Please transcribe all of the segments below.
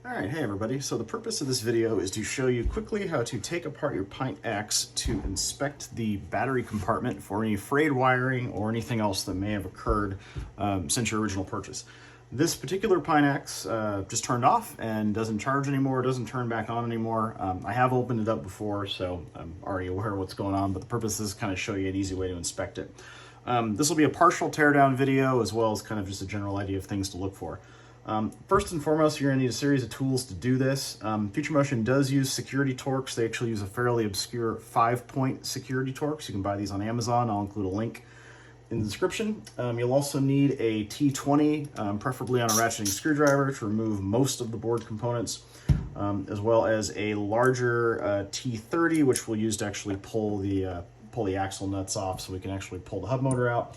Alright, hey everybody. So the purpose of this video is to show you quickly how to take apart your Pint X to inspect the battery compartment for any frayed wiring or anything else that may have occurred since your original purchase. This particular Pint X just turned off and doesn't charge anymore, doesn't turn back on anymore. I have opened it up before, so I'm already aware of what's going on, but the purpose is kind of show you an easy way to inspect it. This will be a partial teardown video as well as kind of just a general idea of things to look for. First and foremost, you're going to need a series of tools to do this. Future Motion does use security torques. They actually use a fairly obscure 5-point security torques. You can buy these on Amazon. I'll include a link in the description. You'll also need a T20, preferably on a ratcheting screwdriver, to remove most of the board components, as well as a larger T30, which we'll use to actually pull the axle nuts off so we can actually pull the hub motor out.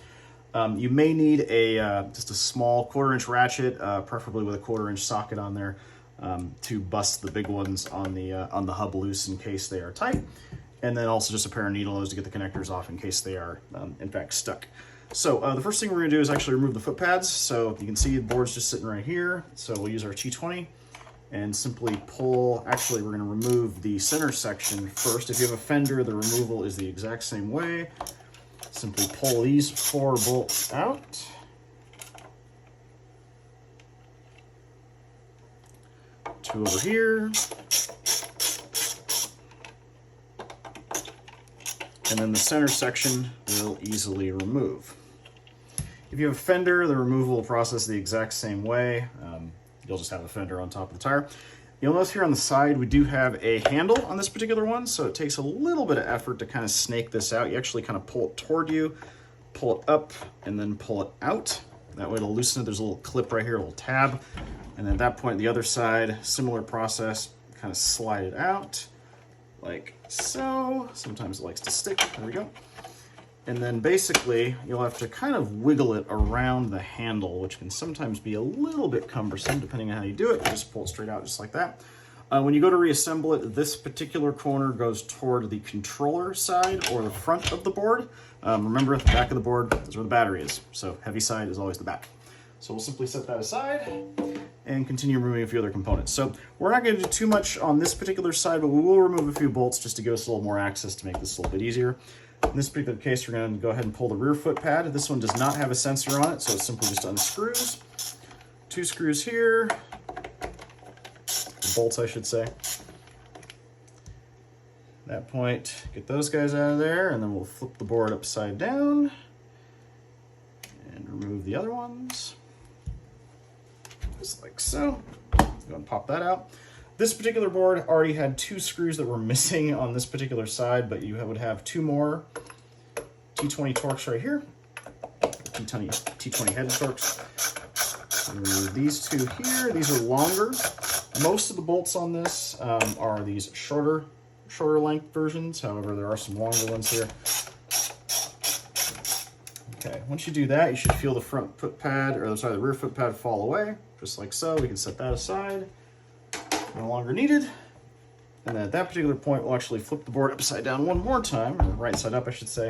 You may need just a small 1/4-inch ratchet, preferably with a 1/4-inch socket on there, to bust the big ones on the hub loose in case they are tight, and then also just a pair of needle nose to get the connectors off in case they are in fact stuck. So the first thing we're going to do is actually remove the foot pads. So you can see the board's just sitting right here. So we'll use our T20 and simply pull. Actually, we're going to remove the center section first. If you have a fender, the removal is the exact same way. Simply pull these 4 bolts out. Two over here. And then the center section will easily remove. If you have a fender, the removal process is the exact same way. You'll just have a fender on top of the tire. You'll notice here on the side, we do have a handle on this particular one, so it takes a little bit of effort to kind of snake this out. You actually kind of pull it toward you, pull it up, and then pull it out. That way it'll loosen it. There's a little clip right here, a little tab. And then at that point, the other side, similar process, kind of slide it out like so. Sometimes it likes to stick. There we go. And then basically, you'll have to kind of wiggle it around the handle, which can sometimes be a little bit cumbersome depending on how you do it. Just pull it straight out just like that. When you go to reassemble it, this particular corner goes toward the controller side or the front of the board. Remember, at the back of the board is where the battery is. So heavy side is always the back. So we'll simply set that aside and continue removing a few other components. So we're not going to do too much on this particular side, but we will remove a few bolts just to give us a little more access to make this a little bit easier. In this particular case, we're going to go ahead and pull the rear foot pad. This one does not have a sensor on it, so it simply just unscrews. 2 screws here, the bolts I should say. At that point, get those guys out of there, and then we'll flip the board upside down and remove the other ones, just like so. Go ahead and pop that out. This particular board already had 2 screws that were missing on this particular side, but you would have 2 more T20 torques right here. T20 head torques. Remove these 2 here. These are longer. Most of the bolts on this are these shorter length versions. However, there are some longer ones here. Okay, once you do that, you should feel the front foot pad, or sorry, the rear foot pad fall away, just like so. We can set that aside. No longer needed. And then at that particular point, we'll actually flip the board upside down one more time, or right side up, I should say,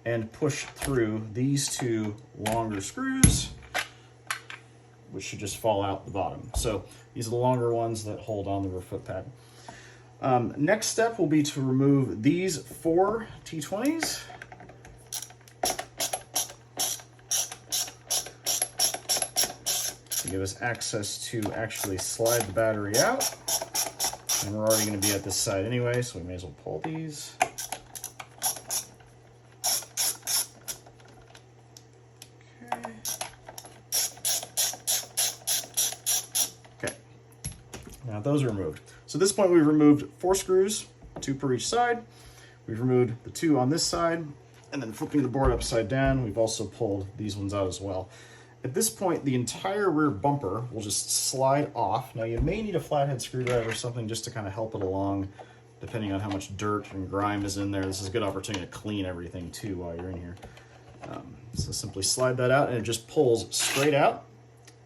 and push through these 2 longer screws, which should just fall out the bottom. So these are the longer ones that hold on the rear foot pad. Next step will be to remove these 4 T20s. To give us access to actually slide the battery out. And we're already going to be at this side anyway, so we may as well pull these. Okay. Now those are removed. So at this point we've removed 4 screws, 2 per each side. We've removed the 2 on this side, and then flipping the board upside down, we've also pulled these ones out as well. At this point, the entire rear bumper will just slide off. Now, you may need a flathead screwdriver or something just to kind of help it along, depending on how much dirt and grime is in there. This is a good opportunity to clean everything, too, while you're in here. So simply slide that out, and it just pulls straight out.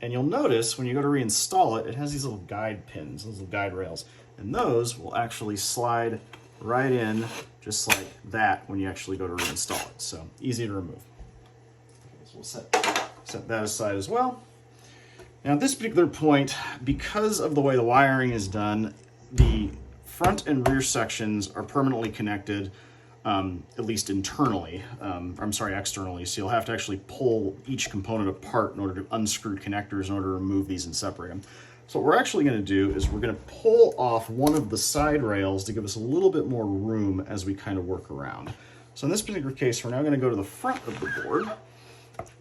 And you'll notice when you go to reinstall it, it has these little guide pins, those little guide rails. And those will actually slide right in just like that when you actually go to reinstall it. So, easy to remove. Okay, so we'll set that aside as well. Now at this particular point, because of the way the wiring is done, the front and rear sections are permanently connected, at least internally, externally. So you'll have to actually pull each component apart in order to unscrew connectors in order to remove these and separate them. So what we're actually going to do is we're going to pull off one of the side rails to give us a little bit more room as we kind of work around. So in this particular case, we're now going to go to the front of the board,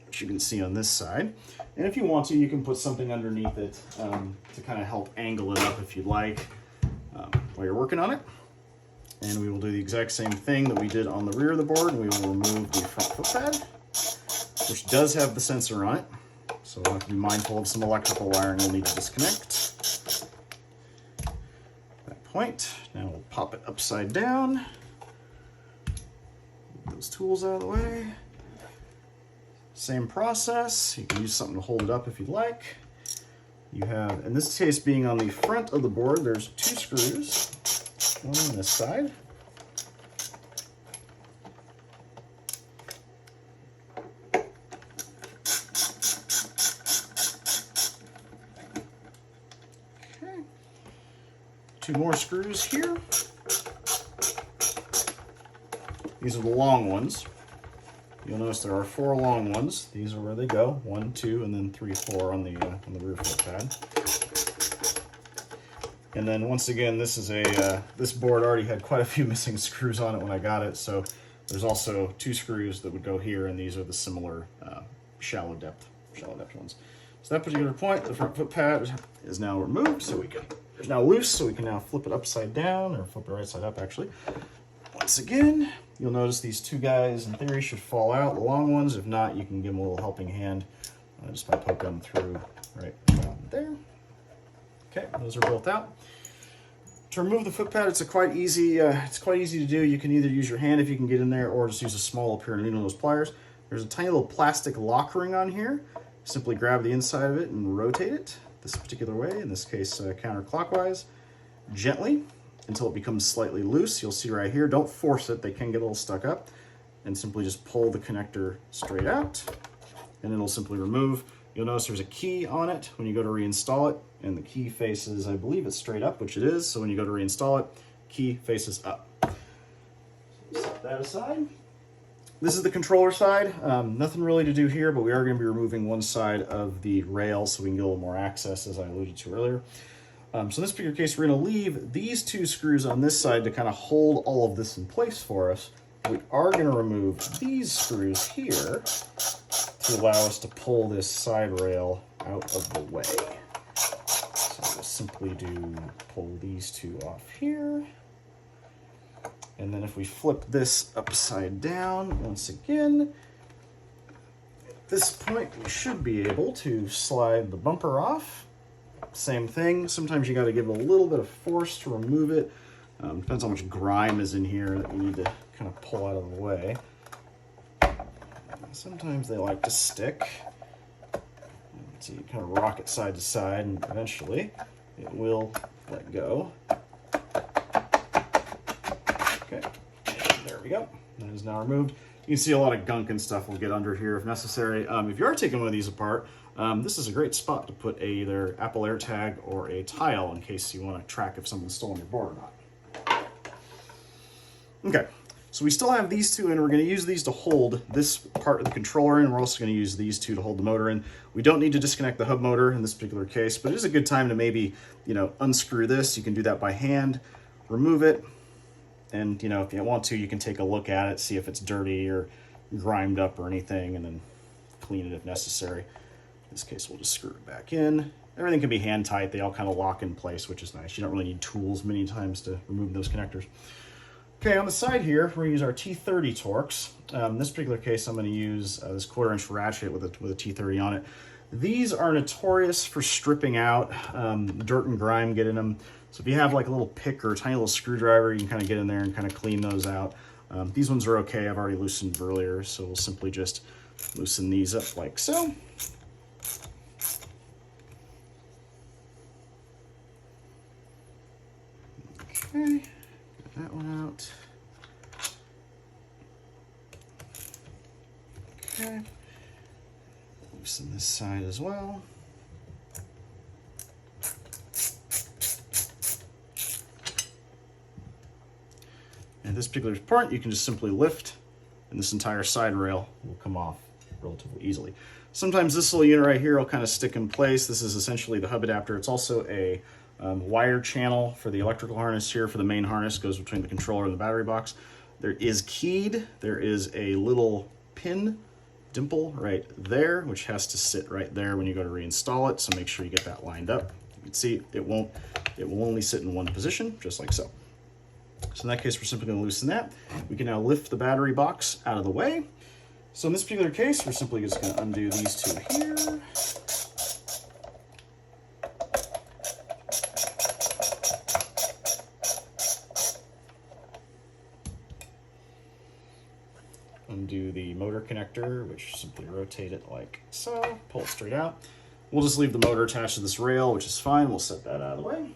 which you can see on this side. And if you want to, you can put something underneath it to kind of help angle it up if you'd like while you're working on it. And we will do the exact same thing that we did on the rear of the board. We will remove the front foot pad, which does have the sensor on it. So we'll have to be mindful of some electrical wiring we'll need to disconnect. At that point, now we'll pop it upside down. Move those tools out of the way. Same process. You can use something to hold it up if you'd like. You have, in this case being on the front of the board, there's 2 screws. One on this side. Okay. 2 more screws here. These are the long ones. You'll notice there are 4 long ones. These are where they go. 1, 2, and then 3, 4 on the rear foot pad. And then once again, this is this board already had quite a few missing screws on it when I got it. So there's also 2 screws that would go here, and these are the similar shallow depth ones. So that particular point, the front foot pad is now removed, so it's now loose, so we can now flip it upside down, or flip it right side up actually. Once again, you'll notice these 2 guys in theory should fall out, the long ones. If not, you can give them a little helping hand just by poking them through right about there. Okay, those are both out. To remove the foot pad, it's quite easy to do. You can either use your hand if you can get in there, or just use a small pair of needle nose pliers. There's a tiny little plastic lock ring on here. Simply grab the inside of it and rotate it this particular way, in this case counterclockwise, gently until it becomes slightly loose. You'll see right here, don't force it, they can get a little stuck up, and simply just pull the connector straight out and it'll simply remove. You'll notice there's a key on it when you go to reinstall it, and the key faces, I believe it's straight up, which it is, so when you go to reinstall it, key faces up. So set that aside. This is the controller side. Nothing really to do here, but we are going to be removing one side of the rail so we can get a little more access, as I alluded to earlier. So in this particular case, we're going to leave these 2 screws on this side to kind of hold all of this in place for us. We are going to remove these screws here to allow us to pull this side rail out of the way. So we'll simply pull these 2 off here. And then if we flip this upside down, once again, at this point we should be able to slide the bumper off. Same thing, sometimes you got to give it a little bit of force to remove it. Depends how much grime is in here that we need to kind of pull out of the way. Sometimes they like to stick. So you kind of rock it side to side, and eventually it will let go. Okay, there we go. That is now removed. You can see a lot of gunk and stuff will get under here if necessary. If you are taking one of these apart, this is a great spot to put either Apple AirTag or a tile in case you want to track if someone's stolen your board or not. Okay, so we still have these 2, and we're going to use these to hold this part of the controller in. We're also going to use these 2 to hold the motor in. We don't need to disconnect the hub motor in this particular case, but it is a good time to maybe, unscrew this. You can do that by hand, remove it, and, if you want to, you can take a look at it, see if it's dirty or grimed up or anything, and then clean it if necessary. In this case, we'll just screw it back in. Everything can be hand tight. They all kind of lock in place, which is nice. You don't really need tools many times to remove those connectors. Okay, on the side here, we're going to use our T30 Torx. In this particular case, I'm going to use this 1/4-inch ratchet with a T30 on it. These are notorious for stripping out. Dirt and grime get in them. So if you have like a little pick or a tiny little screwdriver, you can kind of get in there and kind of clean those out. These ones are okay. I've already loosened earlier, so we'll simply just loosen these up like so. Okay, get that one out. Okay, loosen this side as well. at this particular point, you can just simply lift, and this entire side rail will come off relatively easily. Sometimes this little unit right here will kind of stick in place. This is essentially the hub adapter. It's also a wire channel for the electrical harness here. For the main harness, goes between the controller and the battery box. There is keyed. There is a little pin dimple right there, which has to sit right there when you go to reinstall it. So make sure you get that lined up. You can see it will only sit in one position, just like so. So in that case, we're simply going to loosen that. We can now lift the battery box out of the way. So in this particular case, we're simply just going to undo these two here. Undo the motor connector, which simply rotate it like so, pull it straight out. We'll just leave the motor attached to this rail, which is fine. We'll set that out of the way.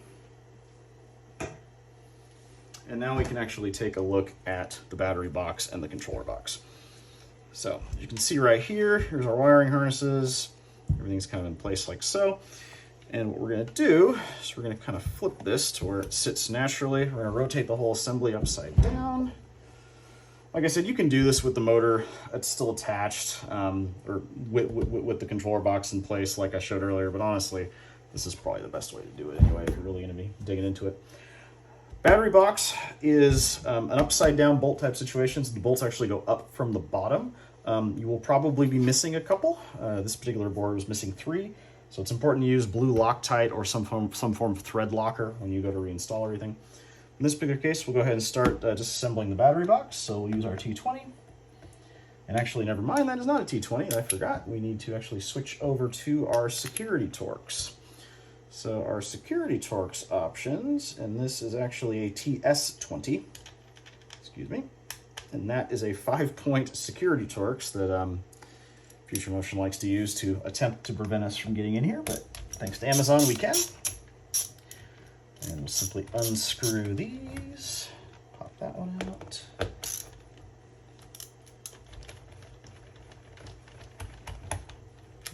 And now we can actually take a look at the battery box and the controller box. So as you can see right here, here's our wiring harnesses. Everything's kind of in place like so. And what we're going to do is we're going to kind of flip this to where it sits naturally. We're going to rotate the whole assembly upside down. Like I said, you can do this with the motor. It's still attached, or with the controller box in place like I showed earlier. But honestly, this is probably the best way to do it anyway if you're really going to be digging into it. Battery box is an upside down bolt type situation. So the bolts actually go up from the bottom. You will probably be missing a couple. This particular board was missing 3. So it's important to use blue Loctite or some form of thread locker when you go to reinstall everything. In this particular case, we'll go ahead and start disassembling the battery box. So we'll use our T20. And actually, never mind, that is not a T20. I forgot. We need to actually switch over to our security Torx. So our security Torx options, and this is actually a TS20, excuse me, and that is a 5-point security Torx that Future Motion likes to use to attempt to prevent us from getting in here, but thanks to Amazon we can. And we'll simply unscrew these, pop that one out.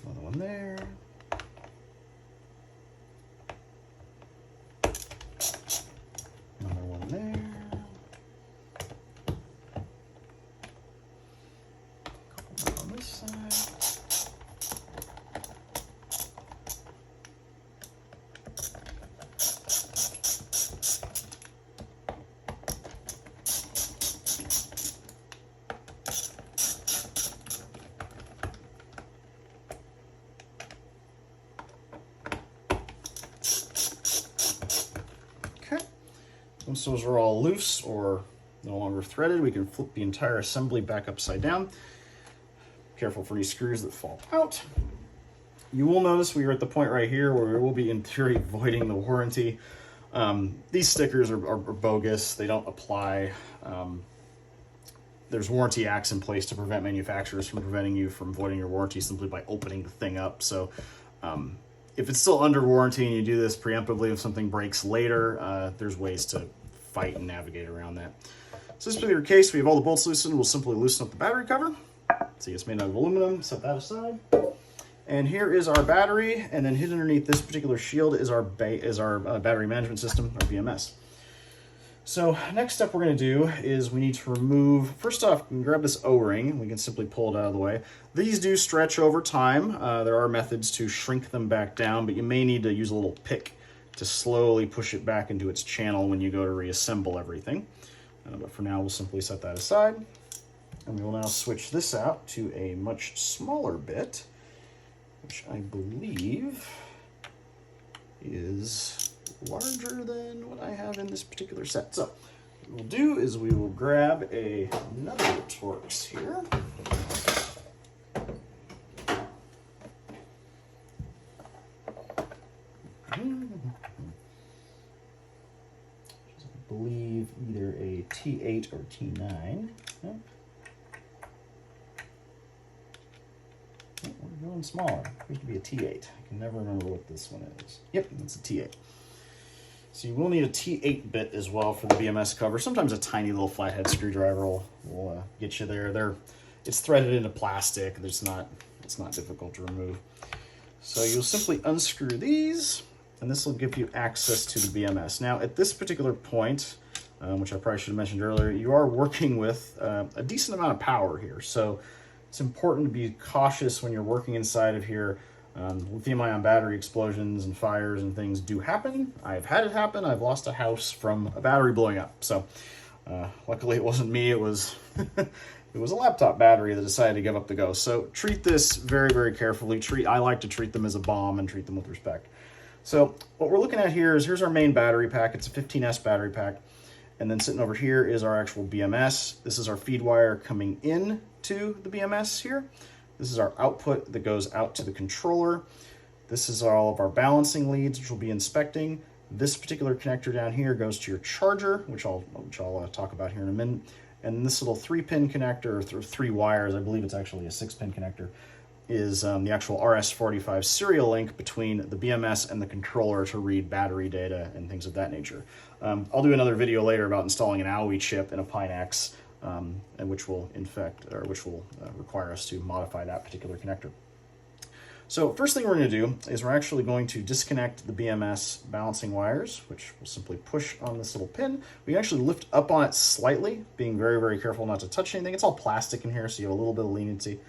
Another one there. Another one there. A couple more on this side. Once those are all loose or no longer threaded, we can flip the entire assembly back upside down. Careful for any screws that fall out. You will notice we are at the point right here where we will be, in theory, voiding the warranty. These stickers are bogus. They don't apply. There's warranty acts in place to prevent manufacturers from preventing you from voiding your warranty simply by opening the thing up. So if it's still under warranty and you do this preemptively, if something breaks later, there's ways to fight and navigate around that. So in this particular case, we have all the bolts loosened. We'll simply loosen up the battery cover. See, it's made out of aluminum. Set that aside. And here is our battery, and then hidden underneath this particular shield is our battery management system, our BMS. So next step we're going to do is we need to remove, first off, we can grab this O-ring. We can simply pull it out of the way. These do stretch over time. There are methods to shrink them back down, but you may need to use a little pick to slowly push it back into its channel when you go to reassemble everything. But for now, we'll simply set that aside. And we will now switch this out to a much smaller bit, which I believe is larger than what I have in this particular set. So what we'll do is we will grab another Torx here. I believe either a T8 or T9. Yep. We're going smaller. It appears to be a T8. I can never remember what this one is. Yep, that's a T8. So you will need a T8 bit as well for the BMS cover. Sometimes a tiny little flathead screwdriver will get you there. It's threaded into plastic. It's not difficult to remove. So you'll simply unscrew these, and this will give you access to the BMS. Now, at this particular point, which I probably should have mentioned earlier, you are working with a decent amount of power here. So it's important to be cautious when you're working inside of here. Lithium-ion battery explosions and fires and things do happen. I've had it happen. I've lost a house from a battery blowing up. So luckily it wasn't me. It was it was a laptop battery that decided to give up the ghost. So treat this very, very carefully. I like to treat them as a bomb and treat them with respect. So what we're looking at here is, here's our main battery pack. It's a 15S battery pack. And then sitting over here is our actual BMS. This is our feed wire coming in to the BMS here. This is our output that goes out to the controller. This is all of our balancing leads, which we'll be inspecting. This particular connector down here goes to your charger, which I'll talk about here in a minute. And this little 3-pin connector, or 3 wires, I believe it's actually a 6-pin connector, is the actual RS-45 serial link between the BMS and the controller to read battery data and things of that nature. I'll do another video later about installing an Onewheel chip in a Pint X, and which will require us to modify that particular connector. So first thing we're going to do is we're actually going to disconnect the BMS balancing wires, which we'll simply push on this little pin. We can actually lift up on it slightly, being very, very careful not to touch anything. It's all plastic in here, so you have a little bit of leniency.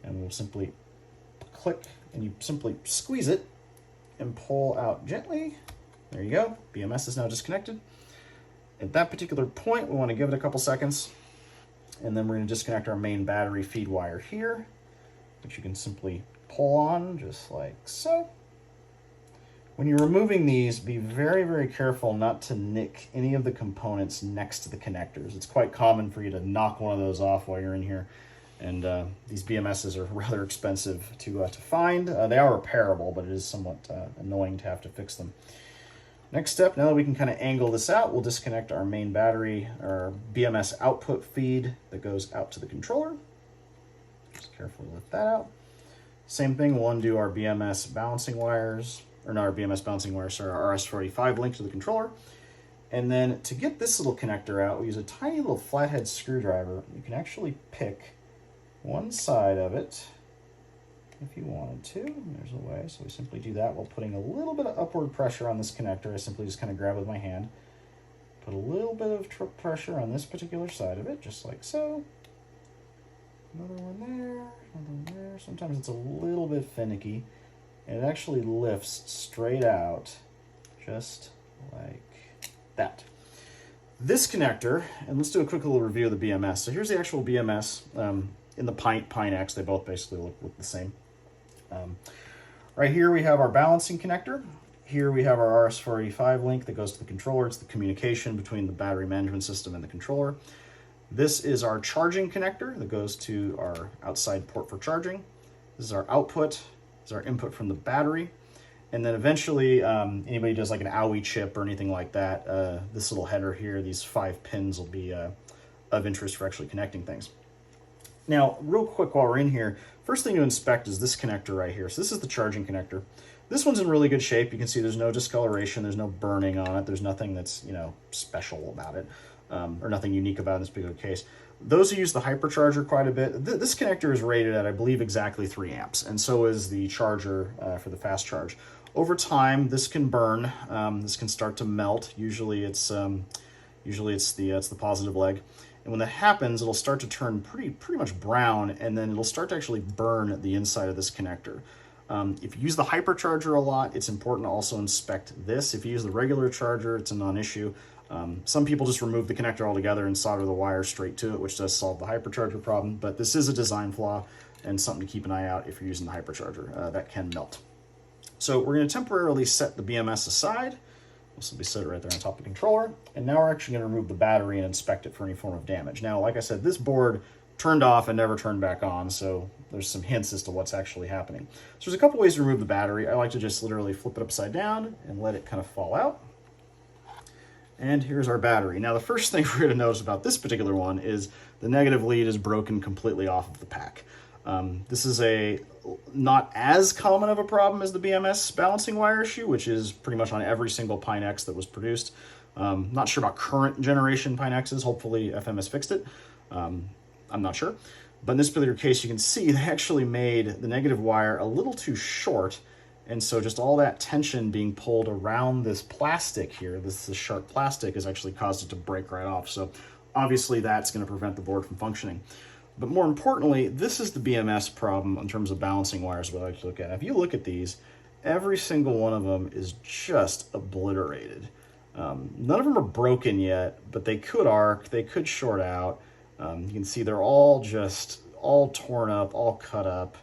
And we'll simply click, and you simply squeeze it and pull out gently. There you go. BMS is now disconnected. At that particular point, we want to give it a couple seconds, and then we're going to disconnect our main battery feed wire here, which you can simply pull on just like so. When you're removing these, be very, very careful not to nick any of the components next to the connectors. It's quite common for you to knock one of those off while you're in here. And these BMSs are rather expensive to find. They are repairable, but it is somewhat annoying to have to fix them. Next step, now that we can kind of angle this out, we'll disconnect our main battery, our BMS output feed that goes out to the controller. Just carefully lift that out. Same thing, we'll undo our BMS balancing wires, or not our BMS balancing wires, sorry, our RS-45 link to the controller. And then to get this little connector out, we use a tiny little flathead screwdriver. You can actually pick one side of it if you wanted to. There's a way, so we simply do that while putting a little bit of upward pressure on this connector. I simply just kind of grab with my hand, put a little bit of pressure on this particular side of it, just like so. Another one there, another one there. Sometimes it's a little bit finicky, and it actually lifts straight out, just like that. This connector, and let's do a quick little review of the BMS. So here's the actual BMS. In the Pint X, they both basically look the same. Right here we have our balancing connector. Here we have our RS-45 link that goes to the controller. It's the communication between the battery management system and the controller. This is our charging connector that goes to our outside port for charging. This is our output. This is our input from the battery. And then eventually, anybody who does like an Onewheel chip or anything like that, this little header here, these 5 pins will be of interest for actually connecting things. Now, real quick while we're in here, first thing to inspect is this connector right here. So this is the charging connector. This one's in really good shape. You can see there's no discoloration, there's no burning on it, there's nothing that's, special about it, or nothing unique about it in this particular case. Those who use the Hypercharger quite a bit, this connector is rated at, I believe, exactly 3 amps, and so is the charger for the fast charge. Over time, this can burn, this can start to melt. Usually it's the positive leg. And when that happens, it'll start to turn pretty much brown, and then it'll start to actually burn the inside of this connector. If you use the Hypercharger a lot, it's important to also inspect this. If you use the regular charger, it's a non-issue. Some people just remove the connector altogether and solder the wire straight to it, which does solve the Hypercharger problem, but this is a design flaw and something to keep an eye out if you're using the Hypercharger. That can melt. So we're going to temporarily set the BMS aside. We'll simply set it right there on top of the controller. And now we're actually going to remove the battery and inspect it for any form of damage. Now, like I said, this board turned off and never turned back on, so there's some hints as to what's actually happening. So there's a couple ways to remove the battery. I like to just literally flip it upside down and let it kind of fall out. And here's our battery. Now, the first thing we're going to notice about this particular one is the negative lead is broken completely off of the pack. This is not as common of a problem as the BMS balancing wire issue, which is pretty much on every single Pint X that was produced. Not sure about current generation Pint X's. Hopefully FM has fixed it. I'm not sure. But in this particular case, you can see they actually made the negative wire a little too short, And so just all that tension being pulled around this plastic here, this sharp plastic, has actually caused it to break right off. So obviously that's going to prevent the board from functioning. But more importantly, this is the BMS problem in terms of balancing wires, what I like to look at. If you look at these, every single one of them is just obliterated. None of them are broken yet, but they could arc, they could short out. You can see they're all torn up, all cut up.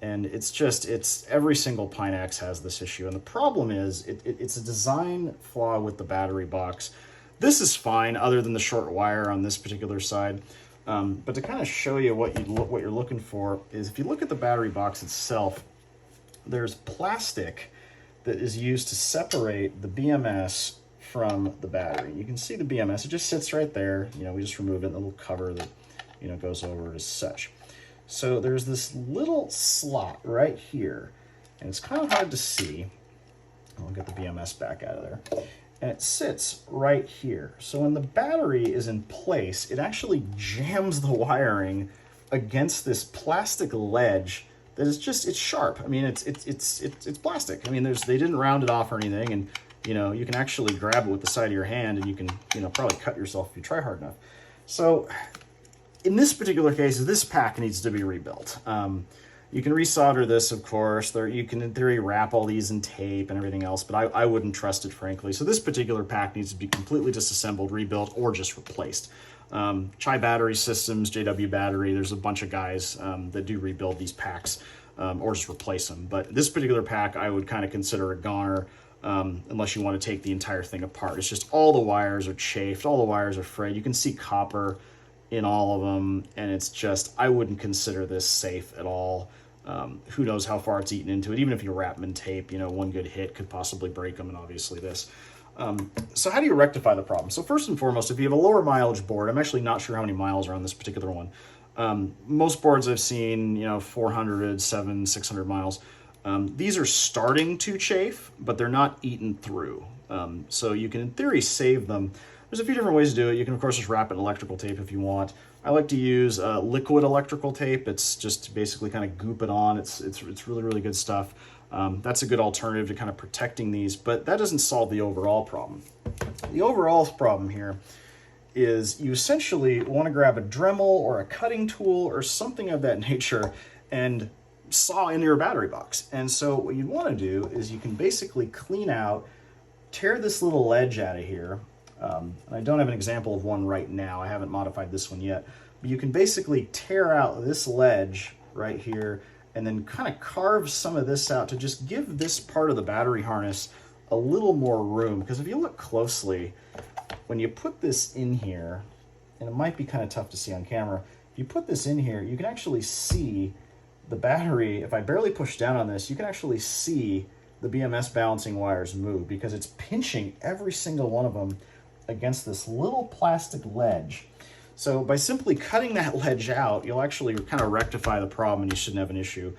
And it's every single Pint X has this issue. And the problem is it's a design flaw with the battery box. This is fine other than the short wire on this particular side. But to kind of show you what you're looking for is if you look at the battery box itself, there's plastic that is used to separate the BMS from the battery. You can see the BMS, it just sits right there. You know, we just remove it, the little cover that, you know, goes over it as such. So there's this little slot right here, and it's kind of hard to see. I'll get the BMS back out of there. And it sits right here. So when the battery is in place, it actually jams the wiring against this plastic ledge that is it's sharp. I mean, it's plastic. I mean, they didn't round it off or anything, and you know, you can actually grab it with the side of your hand, and you can, you know, probably cut yourself if you try hard enough. So in this particular case, this pack needs to be rebuilt. You can resolder this, of course. You can, in theory, wrap all these in tape and everything else, but I wouldn't trust it, frankly. So this particular pack needs to be completely disassembled, rebuilt, or just replaced. Chai Battery Systems, JW Battery, there's a bunch of guys that do rebuild these packs or just replace them. But this particular pack, I would kind of consider a goner unless you want to take the entire thing apart. It's just all the wires are chafed, all the wires are frayed. You can see copper in all of them, and it's just, I wouldn't consider this safe at all. Who knows how far it's eaten into it. Even if you wrap them in tape, you know, one good hit could possibly break them, and obviously this. So how do you rectify the problem? So first and foremost, if you have a lower mileage board, I'm actually not sure how many miles are on this particular one. Most boards I've seen, you know, 400, 700, 600 miles. These are starting to chafe, but they're not eaten through. So you can, in theory, save them. There's a few different ways to do it. You can, of course, just wrap it in electrical tape if you want. I like to use liquid electrical tape. It's just basically kind of goop it on. It's really, really good stuff. That's a good alternative to kind of protecting these, but that doesn't solve the overall problem. The overall problem here is you essentially want to grab a Dremel or a cutting tool or something of that nature and saw into your battery box. And so what you'd want to do is you can basically clean out, tear this little ledge out of here. I don't have an example of one right now. I haven't modified this one yet. But you can basically tear out this ledge right here and then kind of carve some of this out to just give this part of the battery harness a little more room. Because if you look closely, when you put this in here, and it might be kind of tough to see on camera, if you put this in here, you can actually see the battery. If I barely push down on this, you can actually see the BMS balancing wires move because it's pinching every single one of them against this little plastic ledge. So by simply cutting that ledge out, you'll actually kind of rectify the problem and you shouldn't have an issue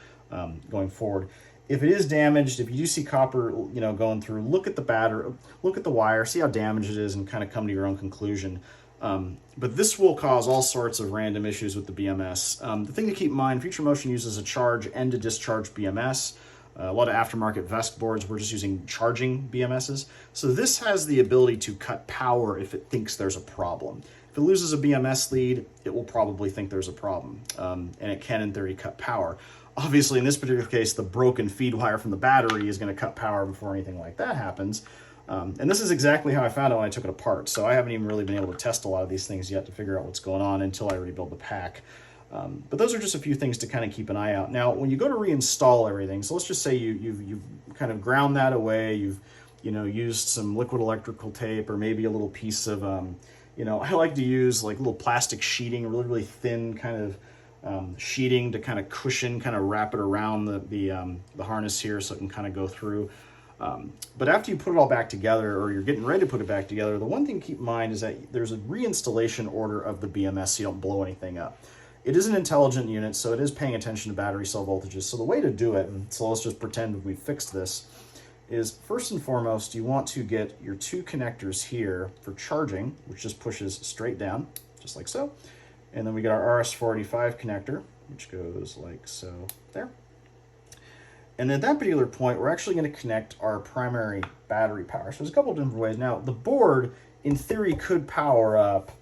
going forward. If it is damaged, if you do see copper, you know, going through, look at the battery, look at the wire, see how damaged it is, and kind of come to your own conclusion. But this will cause all sorts of random issues with the BMS. The thing to keep in mind, Future Motion uses a charge and a discharge BMS. A lot of aftermarket Vest boards, we're just using charging BMSs. So this has the ability to cut power if it thinks there's a problem. If it loses a BMS lead, it will probably think there's a problem, and it can, in theory, cut power. Obviously, in this particular case, the broken feed wire from the battery is going to cut power before anything like that happens. And this is exactly how I found it when I took it apart. So I haven't even really been able to test a lot of these things yet to figure out what's going on until I rebuild the pack. But those are just a few things to kind of keep an eye out. Now, when you go to reinstall everything, so let's just say you've kind of ground that away, you've used some liquid electrical tape or maybe a little piece of, I like to use like little plastic sheeting, really, really thin kind of sheeting to kind of cushion, kind of wrap it around the harness here so it can kind of go through. But after you put it all back together, or you're getting ready to put it back together, the one thing to keep in mind is that there's a reinstallation order of the BMS so you don't blow anything up. It is an intelligent unit, so it is paying attention to battery cell voltages. So the way to do it, and so let's just pretend we fixed this, is first and foremost, you want to get your two connectors here for charging, which just pushes straight down, just like so. And then we got our RS-485 connector, which goes like so there. And at that particular point, we're actually going to connect our primary battery power. So there's a couple of different ways. Now, the board, in theory, could power up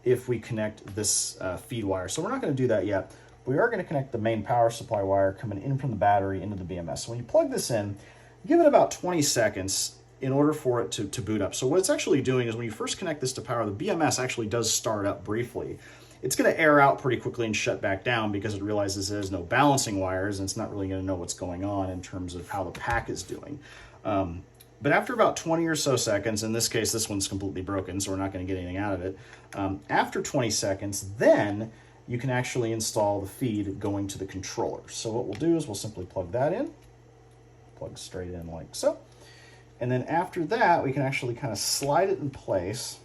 if we connect this feed wire. So we're not going to do that yet. We are going to connect the main power supply wire coming in from the battery into the BMS. So when you plug this in, give it about 20 seconds in order for it to boot up. So what it's actually doing is when you first connect this to power, the BMS actually does start up briefly. It's going to air out pretty quickly and shut back down because it realizes there's no balancing wires and it's not really going to know what's going on in terms of how the pack is doing. But after about 20 or so seconds, in this case, this one's completely broken, so we're not going to get anything out of it. After 20 seconds, then you can actually install the feed going to the controller. So what we'll do is we'll simply plug that in, plug straight in like so. And then after that, we can actually kind of slide it in place.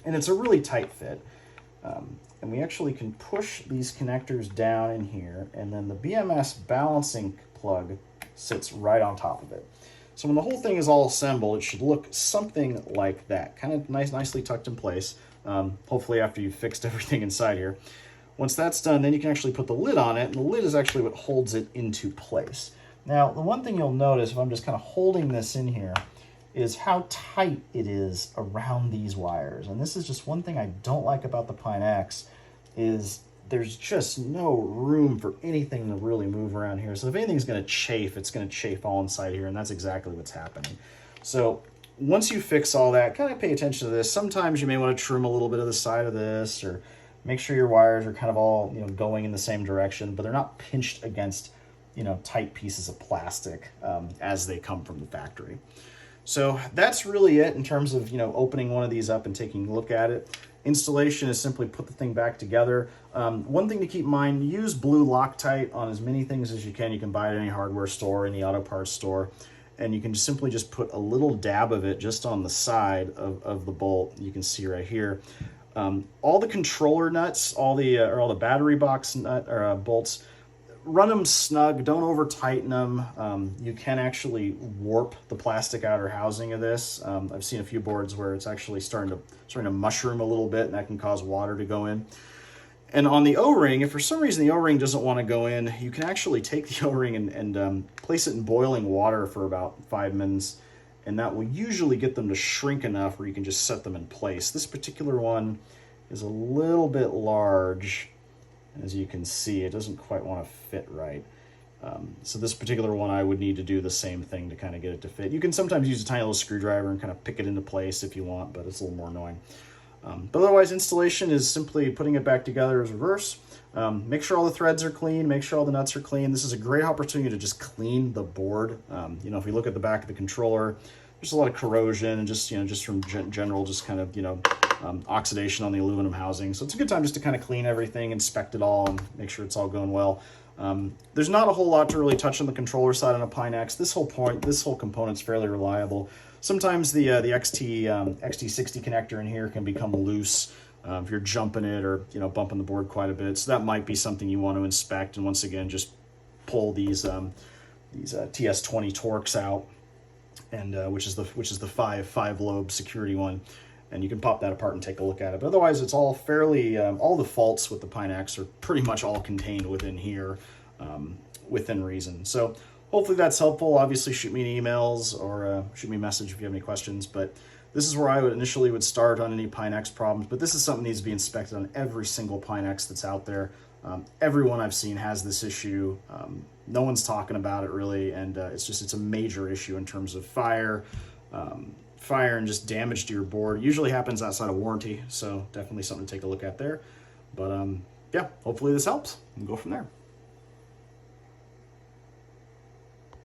And it's a really tight fit. And we actually can push these connectors down in here, and then the BMS balancing plug sits right on top of it. So when the whole thing is all assembled, it should look something like that, kind of nicely tucked in place, hopefully after you've fixed everything inside here. Once that's done, then you can actually put the lid on it, and the lid is actually what holds it into place. Now, the one thing you'll notice if I'm just kind of holding this in here is how tight it is around these wires. And this is just one thing I don't like about the Pint X, is there's just no room for anything to really move around here. So if anything's going to chafe, it's going to chafe all inside here, and that's exactly what's happening. So once you fix all that, kind of pay attention to this. Sometimes you may want to trim a little bit of the side of this, or make sure your wires are kind of all, you know, going in the same direction, but they're not pinched against, you know, tight pieces of plastic as they come from the factory. So that's really it in terms of, you know, opening one of these up and taking a look at it. Installation is simply put the thing back together. One thing to keep in mind, use blue Loctite on as many things as you can. You can buy it at any hardware store, any auto parts store, and you can simply just put a little dab of it just on the side of the bolt. You can see right here. All the controller nuts, all the battery box nut or bolts, run them snug, don't over tighten them. You can actually warp the plastic outer housing of this. I've seen a few boards where it's actually starting to mushroom a little bit, and that can cause water to go in. And on the O-ring, if for some reason the O-ring doesn't want to go in, you can actually take the O-ring and place it in boiling water for about 5 minutes, and that will usually get them to shrink enough where you can just set them in place. This particular one is a little bit large. As you can see, it doesn't quite want to fit right. So this particular one, I would need to do the same thing to kind of get it to fit. You can sometimes use a tiny little screwdriver and kind of pick it into place if you want, but it's a little more annoying. But otherwise, installation is simply putting it back together as reverse. Make sure all the threads are clean, make sure all the nuts are clean. This is a great opportunity to just clean the board. You know, if you look at the back of the controller, there's a lot of corrosion and just, you know, just from general, just kind of, you know, oxidation on the aluminum housing. So it's a good time just to kind of clean everything, inspect it all, and make sure it's all going well. There's not a whole lot to really touch on the controller side on a Pint X. This whole component's fairly reliable. Sometimes the XT60 connector in here can become loose if you're jumping it or, you know, bumping the board quite a bit. So that might be something you want to inspect. And once again, just pull these TS20 Torx out, and which is the five lobe security one. And you can pop that apart and take a look at it. But otherwise, it's all fairly, all the faults with the Pint X are pretty much all contained within here, within reason. So hopefully that's helpful. Obviously, shoot me an emails or shoot me a message if you have any questions. But this is where I would initially start on any Pint X problems. But this is something that needs to be inspected on every single Pint X that's out there. Everyone I've seen has this issue. No one's talking about it really, and it's a major issue in terms of fire and just damage to your board. It usually happens outside of warranty, so definitely something to take a look at there. But yeah, hopefully this helps and go from there.